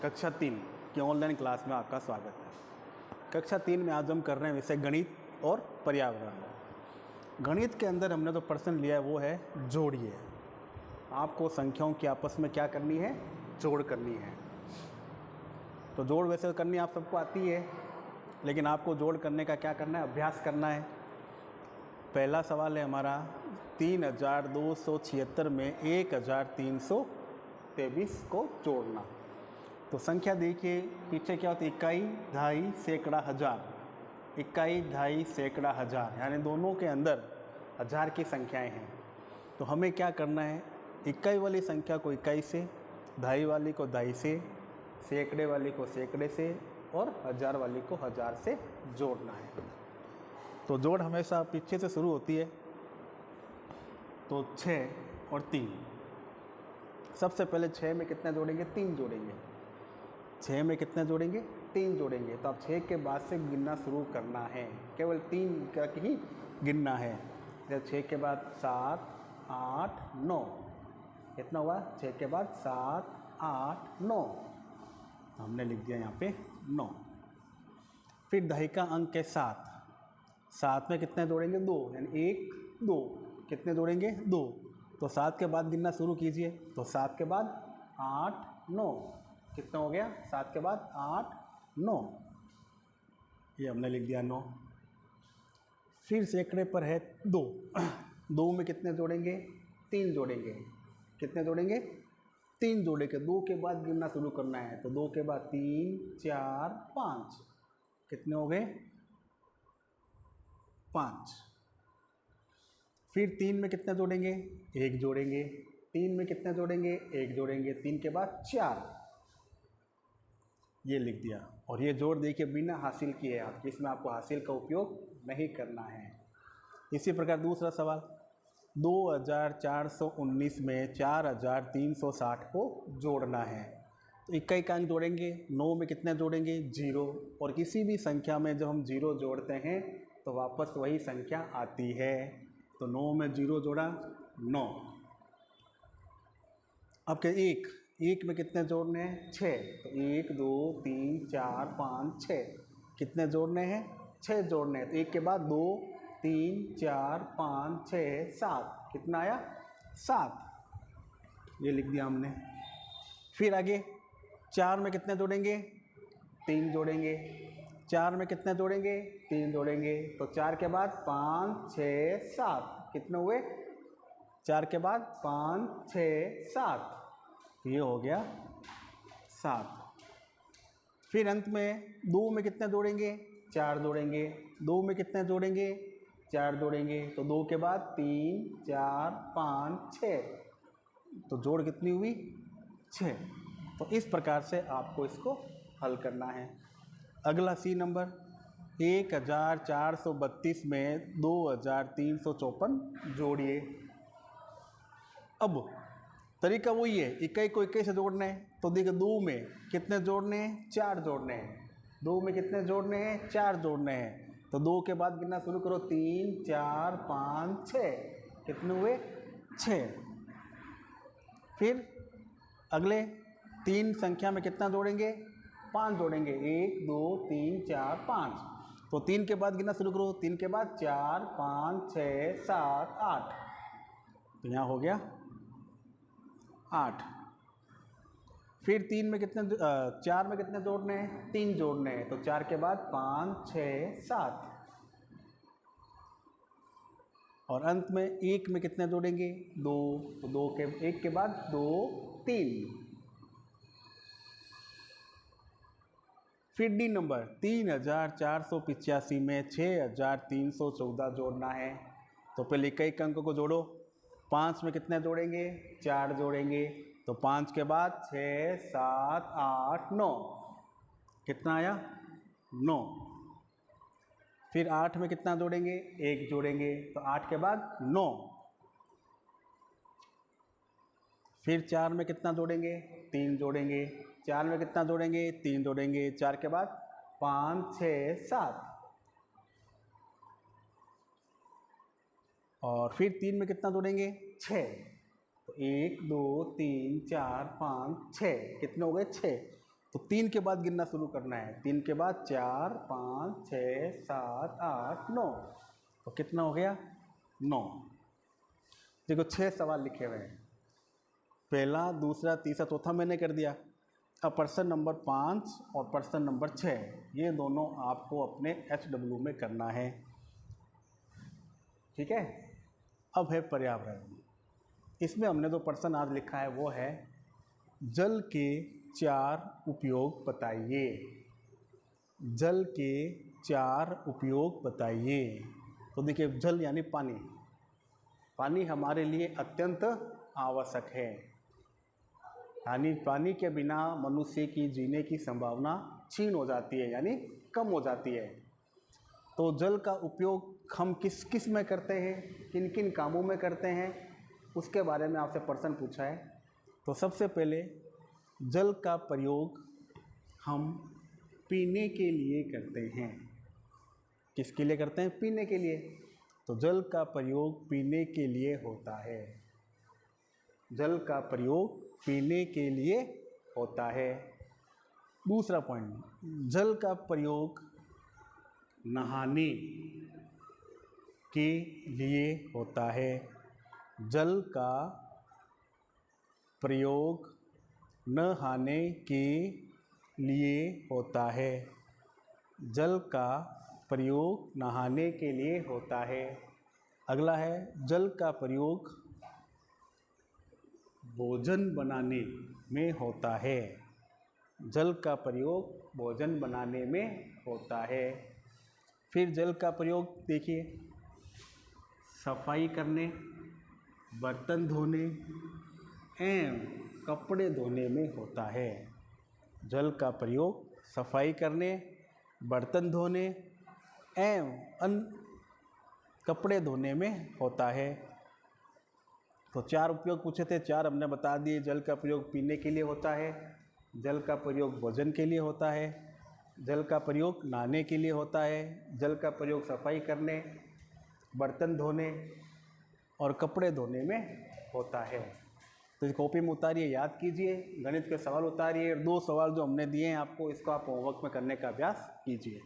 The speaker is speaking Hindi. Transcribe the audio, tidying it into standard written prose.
कक्षा 3 की ऑनलाइन क्लास में आपका स्वागत है। कक्षा 3 में आज हम कर रहे हैं विषय गणित और पर्यावरण। गणित के अंदर हमने जो प्रश्न लिया है वो है जोड़िए। आपको संख्याओं की आपस में क्या करनी है, जोड़ करनी है। तो जोड़ वैसे करनी आप सबको आती है, लेकिन आपको जोड़ करने का क्या करना है, अभ्यास करना है। पहला सवाल है हमारा 3276 में 1323 को जोड़ना। तो संख्या देखिए पीछे क्या होती है, इकाई, दहाई, सैकड़ा, हज़ार। इकाई, दहाई, सैकड़ा, हज़ार, यानी दोनों के अंदर हज़ार की संख्याएं हैं। तो हमें क्या करना है, इकाई वाली संख्या को इकाई से, दहाई वाली को दहाई से, सैकड़े वाली को सैकड़े से और हज़ार वाली को हज़ार से जोड़ना है। तो जोड़ हमेशा पीछे से शुरू होती है। तो 6 और 3। सबसे पहले 6 में कितना जोड़ेंगे, 3 जोड़ेंगे। 6 में कितना जोड़ेंगे, 3 जोड़ेंगे। तो अब 6 के बाद से गिनना शुरू करना है, केवल 3 का ही गिनना है। जब 6 के बाद 7, 8, 9, कितना हुआ, 6 के बाद 7, 8, 9, हमने लिख दिया यहाँ पे 9। फिर दहाई का अंक है 7। 7 में कितने जोड़ेंगे, 2, यानी 1, 2, कितने जोड़ेंगे, 2। तो 7 के बाद गिनना शुरू कीजिए। तो 7 के बाद 8, 9, कितना हो गया, 7 के बाद 8, 9, ये हमने लिख दिया 9। फिर सैकड़े पर है 2। 2 में कितने जोड़ेंगे, 3 जोड़ेंगे। कितने जोड़ेंगे, 3 जोड़ेंगे। 2 के बाद गिनना शुरू करना है। तो 2 के बाद 3, 4, 5, कितने हो गए, 5। फिर 3 में कितने जोड़ेंगे, 1 जोड़ेंगे। 3 में कितने जोड़ेंगे, 1 जोड़ेंगे। 3 के बाद 4, ये लिख दिया। और ये जोड़ देखिए बिना हासिल किए आप, इसमें आपको हासिल का उपयोग नहीं करना है। इसी प्रकार दूसरा सवाल 2419 में 4360 को जोड़ना है। तो इकाई का अंक जोड़ेंगे। 9 में कितने जोड़ेंगे, 0। और किसी भी संख्या में जब हम 0 जोड़ते हैं तो वापस वही संख्या आती है। तो 9 में 0 जोड़ा, 9। अब क्या, 1 में कितने जोड़ने हैं, 6। तो 1, 2, 3, 4, 5, 6, कितने जोड़ने हैं, 6 जोड़ने हैं। तो 1 के बाद 2, 3, 4, 5, 6, 7, कितना आया, 7, ये लिख दिया हमने। फिर आगे 4 में कितने जोड़ेंगे, 3 जोड़ेंगे। 4 में कितने जोड़ेंगे, 3 जोड़ेंगे। तो 4 के बाद 5, 6, 7, कितने हुए, 4 के बाद 5, 6, 7, तो ये हो गया 7। फिर अंत में 2 में कितने जोड़ेंगे, 4 जोड़ेंगे। 2 में कितने जोड़ेंगे, 4 जोड़ेंगे। तो 2 के बाद 3, 4, 5, 6, तो जोड़ कितनी हुई, 6। तो इस प्रकार से आपको इसको हल करना है। अगला सी नंबर 1432 में 2354 जोड़िए। अब तरीका वही है, इकाई को इकाई से जोड़ना है। तो देखिए 2 में कितने जोड़ने हैं, 4 जोड़ने हैं। 2 में कितने जोड़ने हैं, 4 जोड़ने हैं। तो 2 के बाद गिनना शुरू करो, 3, 4, 5, 6, कितने हुए, 6। फिर अगले 3 संख्या में कितना जोड़ेंगे, 5 जोड़ेंगे। 1, 2, 3, 4, 5। तो 3 के बाद गिनना शुरू करो। 3 के बाद 4, 5, 6, 7, 8, तो यहाँ हो गया 8। फिर 3 में कितने 4 में कितने जोड़ने हैं, 3 जोड़ने हैं। तो 4 के बाद 5, 6, 7, और अंत में 1 में कितने जोड़ेंगे, 2। तो 2 के 1 के बाद 2, 3। फिर डी नंबर 3485 में 6314 जोड़ना है। तो पहले इकाई के अंकों को जोड़ो। 5 में कितने जोड़ेंगे, 4 जोड़ेंगे। तो 5 के बाद 6, 7, 8, 9, कितना आया, 9। फिर 8 में कितना जोड़ेंगे, 1 जोड़ेंगे। तो 8 के बाद 9। फिर 4 में कितना जोड़ेंगे, 3 जोड़ेंगे। 4 में कितना जोड़ेंगे, 3 जोड़ेंगे। 4 के बाद 5, 6, 7, और फिर 3 में कितना जोड़ेंगे, 6। तो 1, 2, 3, 4, 5, 6, कितने हो गए, 6। तो 3 के बाद गिनना शुरू करना है। 3 के बाद 4, 5, 6, 7, 8, 9। तो कितना हो गया? 9। देखो 6 सवाल लिखे हुए हैं, पहला, दूसरा, तीसरा, चौथा मैंने कर दिया। अब प्रश्न नंबर 5 और प्रश्न नंबर 6 ये दोनों आपको अपने HW में करना है। ठीक है। अब है पर्यावरण। इसमें हमने जो प्रश्न आज लिखा है वो है जल के 4 उपयोग बताइए। जल के 4 उपयोग बताइए। तो देखिए, जल यानी पानी। पानी हमारे लिए अत्यंत आवश्यक है, यानी पानी के बिना मनुष्य की जीने की संभावना क्षीण हो जाती है, यानी कम हो जाती है। तो जल का उपयोग हम किस किस में करते हैं, किन किन कामों में करते हैं, उसके बारे में आपसे प्रश्न पूछा है। तो सबसे पहले जल का प्रयोग हम पीने के लिए करते हैं। किसके लिए करते हैं? पीने के लिए। तो जल का प्रयोग पीने के लिए होता है। जल का प्रयोग पीने के लिए होता है। दूसरा पॉइंट, जल का प्रयोग नहाने के लिए होता है। जल का प्रयोग नहाने के लिए होता है। जल का प्रयोग नहाने के लिए होता है। अगला है जल का प्रयोग भोजन बनाने में होता है। जल का प्रयोग भोजन बनाने में होता है। फिर जल का प्रयोग देखिए सफाई करने, बर्तन धोने एवं कपड़े धोने में होता है। जल का प्रयोग सफाई करने, बर्तन धोने एवं अन्य कपड़े धोने में होता है। तो 4 उपयोग पूछे थे, 4 हमने बता दिए। जल का प्रयोग पीने के लिए होता है, जल का प्रयोग भोजन के लिए होता है, जल का प्रयोग नहाने के लिए होता है, जल का प्रयोग सफाई करने, बर्तन धोने और कपड़े धोने में होता है। तो इस कॉपी में उतारिए, याद कीजिए, गणित के सवाल उतारिए। 2 सवाल जो हमने दिए हैं आपको, इसको आप होमवर्क में करने का अभ्यास कीजिए।